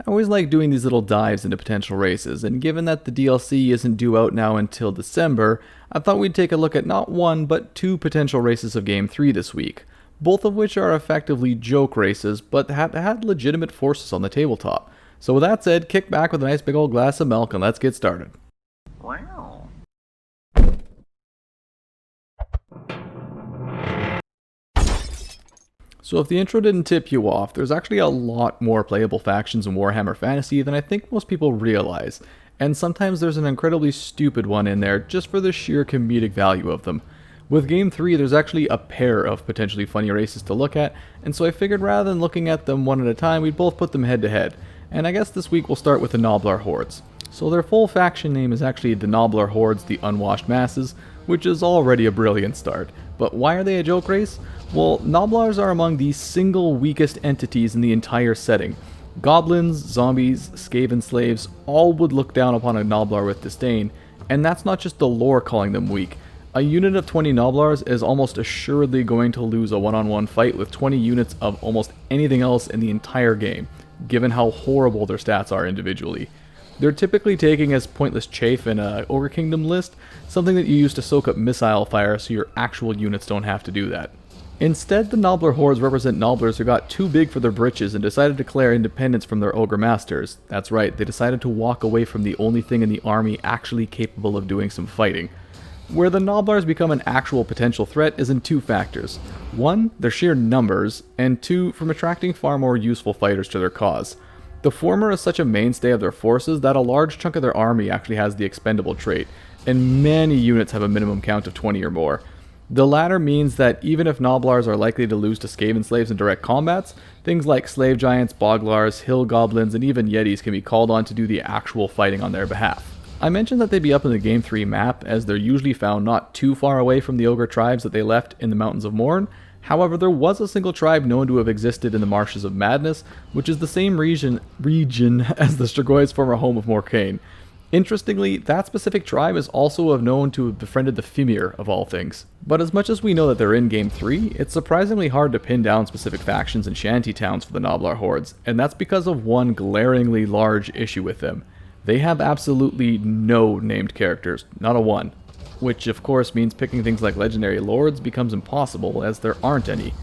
I always like doing these little dives into potential races, and given that the DLC isn't due out now until December, I thought we'd take a look at not one, but two potential races of Game 3 this week, both of which are effectively joke races, but had legitimate forces on the tabletop. So with that said, kick back with a nice big old glass of milk and let's get started. Wow. So if the intro didn't tip you off, there's actually a lot more playable factions in Warhammer Fantasy than I think most people realize, and sometimes there's an incredibly stupid one in there just for the sheer comedic value of them. With Game 3, there's actually a pair of potentially funny races to look at, and so I figured rather than looking at them one at a time, we'd both put them head to head. And I guess this week we'll start with the Noblar Hordes. So their full faction name is actually the Noblar Hordes, the Unwashed Masses, which is already a brilliant start. But why are they a joke race? Well, Noblars are among the single weakest entities in the entire setting. Goblins, zombies, Skavenslaves all would look down upon a Noblar with disdain, and that's not just the lore calling them weak. A unit of 20 Noblars is almost assuredly going to lose a one-on-one fight with 20 units of almost anything else in the entire game, given how horrible their stats are individually. They're typically taking as pointless chaff in a Ogre Kingdom list, something that you use to soak up missile fire so your actual units don't have to do that. Instead, the Noblar Hordes represent Noblars who got too big for their britches and decided to declare independence from their Ogre Masters. That's right, they decided to walk away from the only thing in the army actually capable of doing some fighting. Where the Noblars become an actual potential threat is in two factors. One, their sheer numbers, and two, from attracting far more useful fighters to their cause. The former is such a mainstay of their forces that a large chunk of their army actually has the expendable trait, and many units have a minimum count of 20 or more. The latter means that even if Noblars are likely to lose to Skavenslaves in direct combats, things like Slave Giants, Boglars, Hill Goblins, and even Yetis can be called on to do the actual fighting on their behalf. I mentioned that they'd be up in the Game 3 map, as they're usually found not too far away from the Ogre tribes that they left in the Mountains of Morn. However, there was a single tribe known to have existed in the Marshes of Madness, which is the same region as the Strigoi former home of Morcane. Interestingly, that specific tribe is also known to have befriended the Fimir, of all things. But as much as we know that they're in Game 3, it's surprisingly hard to pin down specific factions and shanty towns for the Noblar Hordes, and that's because of one glaringly large issue with them. They have absolutely no named characters, not a one. Which of course means picking things like legendary lords becomes impossible, as there aren't any.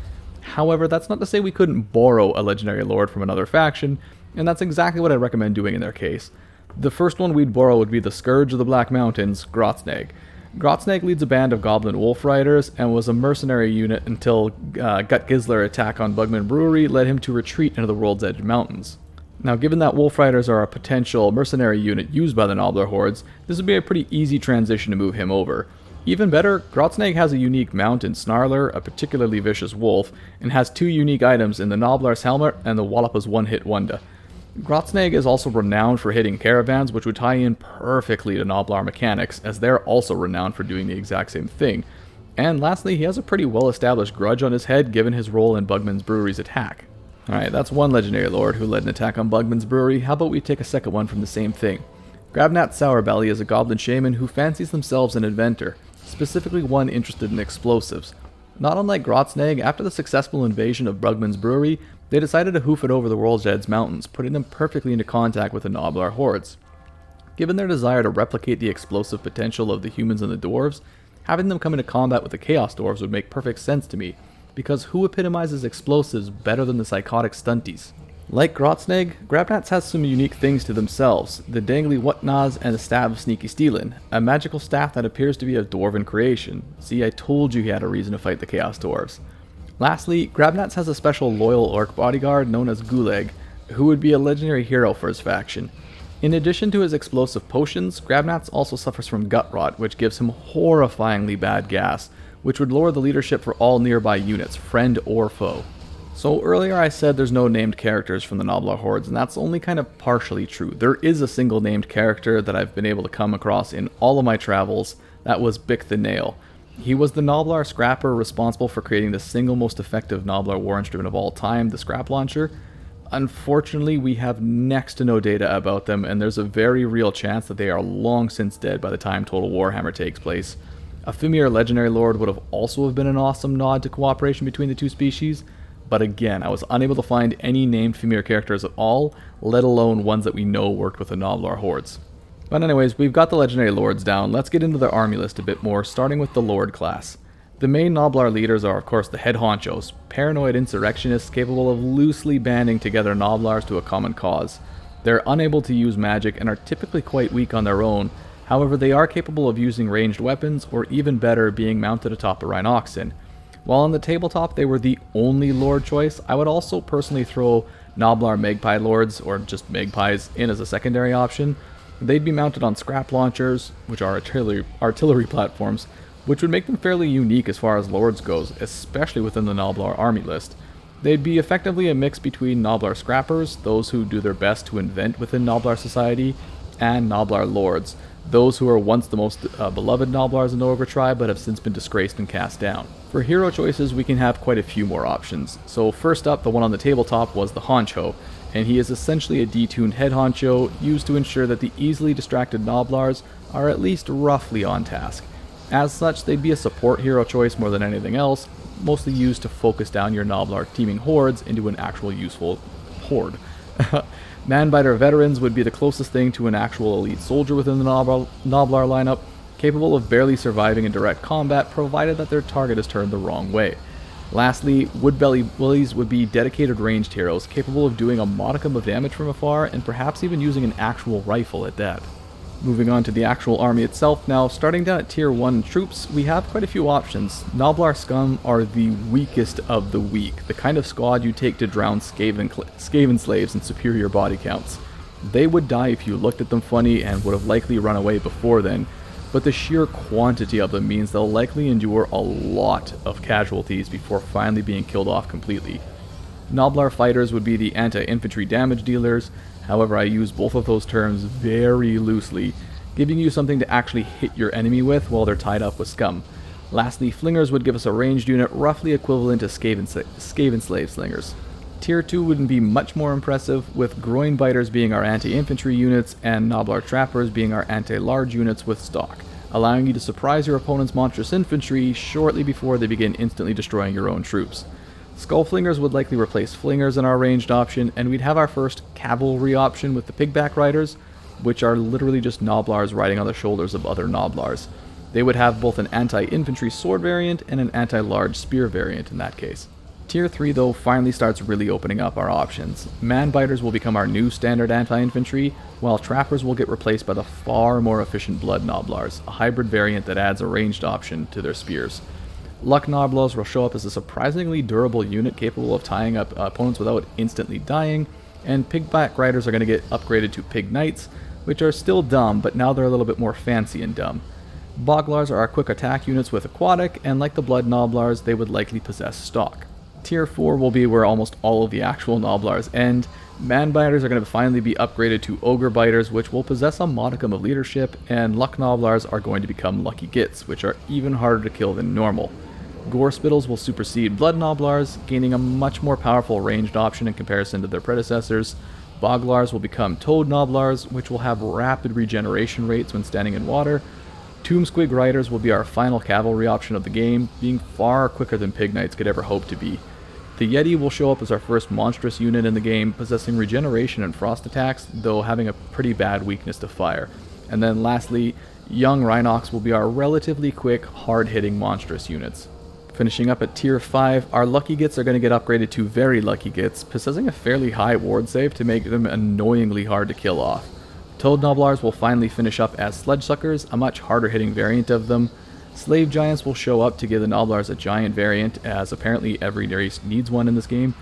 However, that's not to say we couldn't borrow a legendary lord from another faction, and that's exactly what I recommend doing in their case. The first one we'd borrow would be the Scourge of the Black Mountains, Grotsnag. Grotsnag leads a band of goblin wolf riders and was a mercenary unit until Gut Gizler attack on Bugman Brewery led him to retreat into the World's Edge Mountains. Now, given that wolf riders are a potential mercenary unit used by the Noblar Hordes, this would be a pretty easy transition to move him over. Even better, Grotsnag has a unique mount in Snarler, a particularly vicious wolf, and has two unique items in the Noblar's Helmet and the Wallopa's one-hit wonder. Grotsnag is also renowned for hitting caravans, which would tie in perfectly to Noblar mechanics, as they're also renowned for doing the exact same thing. And lastly, he has a pretty well-established grudge on his head given his role in Bugman's Brewery's attack. Alright, that's one legendary lord who led an attack on Bugman's Brewery. How about we take a second one from the same thing? Grabnat Sourbelly is a goblin shaman who fancies themselves an inventor, specifically one interested in explosives. Not unlike Grotsnag, after the successful invasion of Bugman's Brewery, they decided to hoof it over the World's Edge Mountains, putting them perfectly into contact with the Noblar Hordes. Given their desire to replicate the explosive potential of the humans and the dwarves, having them come into combat with the Chaos Dwarves would make perfect sense to me, because who epitomizes explosives better than the psychotic stunties? Like Grotsnag, Grabnats has some unique things to themselves, the dangly Whatnaz and the Staff of Sneaky Stealin', a magical staff that appears to be a dwarven creation. See, I told you he had a reason to fight the Chaos Dwarves. Lastly, Grabnats has a special loyal orc bodyguard known as Gulag, who would be a legendary hero for his faction. In addition to his explosive potions, Grabnats also suffers from gut rot, which gives him horrifyingly bad gas, which would lower the leadership for all nearby units, friend or foe. So earlier I said there's no named characters from the Noblar Hordes, and that's only kind of partially true. There is a single named character that I've been able to come across in all of my travels. That was Bick the Nail. He was the Noblar scrapper responsible for creating the single most effective Noblar war instrument of all time, the Scrap Launcher. Unfortunately, we have next to no data about them, and there's a very real chance that they are long since dead by the time Total Warhammer takes place. A Fimir Legendary Lord would have also been an awesome nod to cooperation between the two species, but again, I was unable to find any named female characters at all, let alone ones that we know worked with the Noblar Hordes. But anyways, we've got the legendary lords down. Let's get into the army list a bit more, starting with the lord class. The main Noblar leaders are of course the head honchos, paranoid insurrectionists capable of loosely banding together Noblars to a common cause. They're unable to use magic and are typically quite weak on their own, however they are capable of using ranged weapons, or even better, being mounted atop a Rhinoxen. While on the tabletop they were the only lord choice, I would also personally throw Noblar Magpie Lords, or just Magpies, in as a secondary option. They'd be mounted on scrap launchers, which are artillery platforms, which would make them fairly unique as far as lords goes, especially within the Noblar army list. They'd be effectively a mix between Noblar Scrappers, those who do their best to invent within Noblar society, and Noblar Lords, those who were once the most beloved Noblars in the Ogre tribe but have since been disgraced and cast down. For hero choices, we can have quite a few more options. So first up, the one on the tabletop was the Honcho, and he is essentially a detuned head honcho used to ensure that the easily distracted Noblars are at least roughly on task. As such, they'd be a support hero choice more than anything else, mostly used to focus down your Noblar teaming hordes into an actual useful horde. Manbiter veterans would be the closest thing to an actual elite soldier within the Noblar lineup, capable of barely surviving in direct combat provided that their target is turned the wrong way. Lastly, Woodbelly Willies would be dedicated ranged heroes capable of doing a modicum of damage from afar and perhaps even using an actual rifle at that. Moving on to the actual army itself now, starting down at tier 1 troops, we have quite a few options. Noblar Scum are the weakest of the weak, the kind of squad you take to drown Skavenslaves in superior body counts. They would die if you looked at them funny and would have likely run away before then, but the sheer quantity of them means they'll likely endure a lot of casualties before finally being killed off completely. Noblar Fighters would be the anti-infantry damage dealers, however I use both of those terms very loosely, giving you something to actually hit your enemy with while they're tied up with scum. Lastly, Flingers would give us a ranged unit roughly equivalent to Skavenslave Slingers. Tier 2 wouldn't be much more impressive, with Groin Biters being our anti-infantry units and Noblar Trappers being our anti-large units with stock, allowing you to surprise your opponent's monstrous infantry shortly before they begin instantly destroying your own troops. Skullflingers would likely replace Flingers in our ranged option, and we'd have our first cavalry option with the Pigback Riders, which are literally just Noblars riding on the shoulders of other Noblars. They would have both an anti-infantry sword variant and an anti-large spear variant in that case. Tier 3 though finally starts really opening up our options. Manbiters will become our new standard anti-infantry, while Trappers will get replaced by the far more efficient Blood Noblars, a hybrid variant that adds a ranged option to their spears. Luck Noblars will show up as a surprisingly durable unit capable of tying up opponents without instantly dying, and Pigback Riders are going to get upgraded to Pig Knights, which are still dumb, but now they're a little bit more fancy and dumb. Boglars are our quick attack units with Aquatic, and like the Blood Noblars, they would likely possess stock. Tier 4 will be where almost all of the actual Noblars end. Manbiters are going to finally be upgraded to Ogre Biters, which will possess a modicum of leadership, and Luck Noblars are going to become Lucky Gits, which are even harder to kill than normal. Gore Spittles will supersede Blood Noblars, gaining a much more powerful ranged option in comparison to their predecessors. Boglars will become Toad Noblars, which will have rapid regeneration rates when standing in water. Tombsquig Riders will be our final cavalry option of the game, being far quicker than Pig Knights could ever hope to be. The Yeti will show up as our first monstrous unit in the game, possessing regeneration and frost attacks, though having a pretty bad weakness to fire. And then lastly, Young Rhinox will be our relatively quick, hard-hitting monstrous units. Finishing up at tier 5, our Lucky Gits are going to get upgraded to Very Lucky Gits, possessing a fairly high ward save to make them annoyingly hard to kill off. Toad Noblars will finally finish up as Sledgesuckers, a much harder hitting variant of them. Slave Giants will show up to give the Noblars a giant variant, as apparently every race needs one in this game.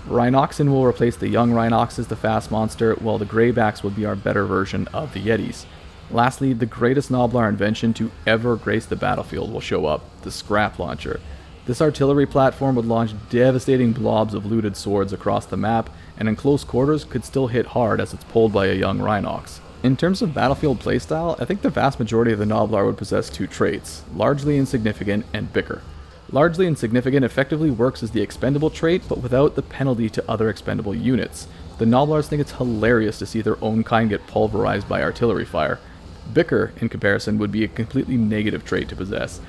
Rhinoxen will replace the Young Rhinox as the fast monster, while the Greybacks will be our better version of the Yetis. Lastly, the greatest Noblar invention to ever grace the battlefield will show up, the Scrap Launcher. This artillery platform would launch devastating blobs of looted swords across the map, and in close quarters could still hit hard as it's pulled by a young Rhinox. In terms of battlefield playstyle, I think the vast majority of the Noblar would possess two traits, Largely Insignificant and Bicker. Largely Insignificant effectively works as the expendable trait, but without the penalty to other expendable units. The Noblars think it's hilarious to see their own kind get pulverized by artillery fire. Bicker, in comparison, would be a completely negative trait to possess.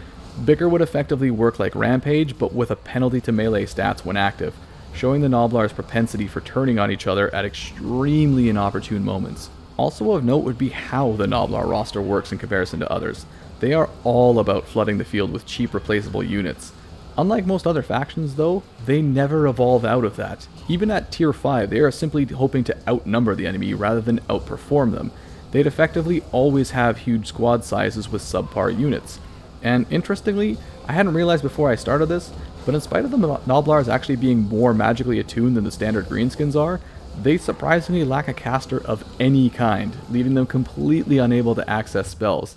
Bicker would effectively work like Rampage, but with a penalty to melee stats when active. showing the Gnoblar's propensity for turning on each other at extremely inopportune moments. Also of note would be how the Noblar roster works in comparison to others. They are all about flooding the field with cheap replaceable units. Unlike most other factions though, they never evolve out of that. Even at tier 5, they are simply hoping to outnumber the enemy rather than outperform them. They'd effectively always have huge squad sizes with subpar units. And interestingly, I hadn't realized before I started this, but in spite of the Gnoblars actually being more magically attuned than the standard greenskins are, they surprisingly lack a caster of any kind, leaving them completely unable to access spells.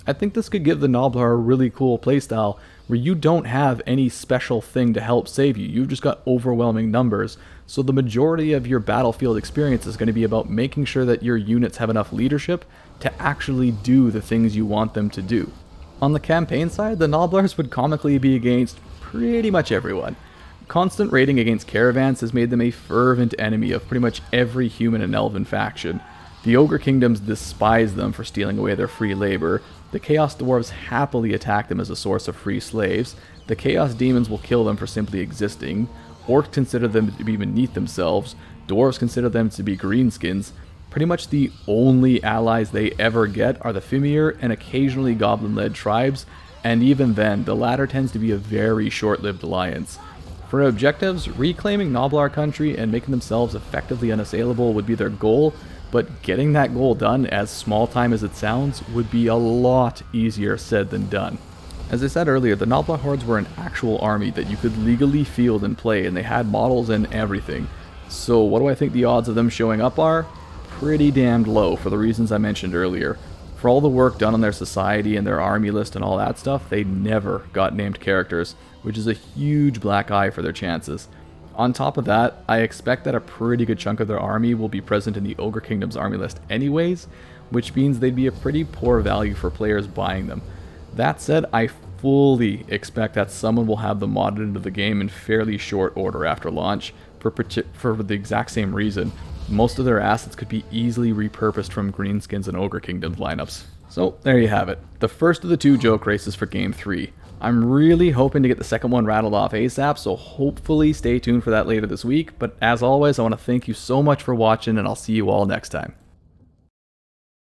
I think this could give the Gnoblar a really cool playstyle where you don't have any special thing to help save you, you've just got overwhelming numbers, so the majority of your battlefield experience is going to be about making sure that your units have enough leadership to actually do the things you want them to do. On the campaign side, the Gnoblars would comically be against pretty much everyone. Constant raiding against caravans has made them a fervent enemy of pretty much every human and elven faction. The Ogre Kingdoms despise them for stealing away their free labor, the Chaos Dwarves happily attack them as a source of free slaves, the Chaos Demons will kill them for simply existing, Orcs consider them to be beneath themselves, Dwarves consider them to be greenskins. Pretty much the only allies they ever get are the Fimir and occasionally Goblin-led tribes, and even then, the latter tends to be a very short-lived alliance. For objectives, reclaiming Gnoblar country and making themselves effectively unassailable would be their goal, but getting that goal done, as small time as it sounds, would be a lot easier said than done. As I said earlier, the Noblar Hordes were an actual army that you could legally field and play, and they had models and everything. So what do I think the odds of them showing up are? Pretty damned low for the reasons I mentioned earlier. For all the work done on their society and their army list and all that stuff, they never got named characters, which is a huge black eye for their chances. On top of that, I expect that a pretty good chunk of their army will be present in the Ogre Kingdom's army list anyways, which means they'd be a pretty poor value for players buying them. That said, I fully expect that someone will have them modded into the game in fairly short order after launch, for the exact same reason. Most of their assets could be easily repurposed from Greenskins and Ogre Kingdoms lineups. So there you have it, the first of the 2 joke races for Game 3. I'm really hoping to get the second one rattled off ASAP, so hopefully stay tuned for that later this week, but as always, I want to thank you so much for watching, and I'll see you all next time.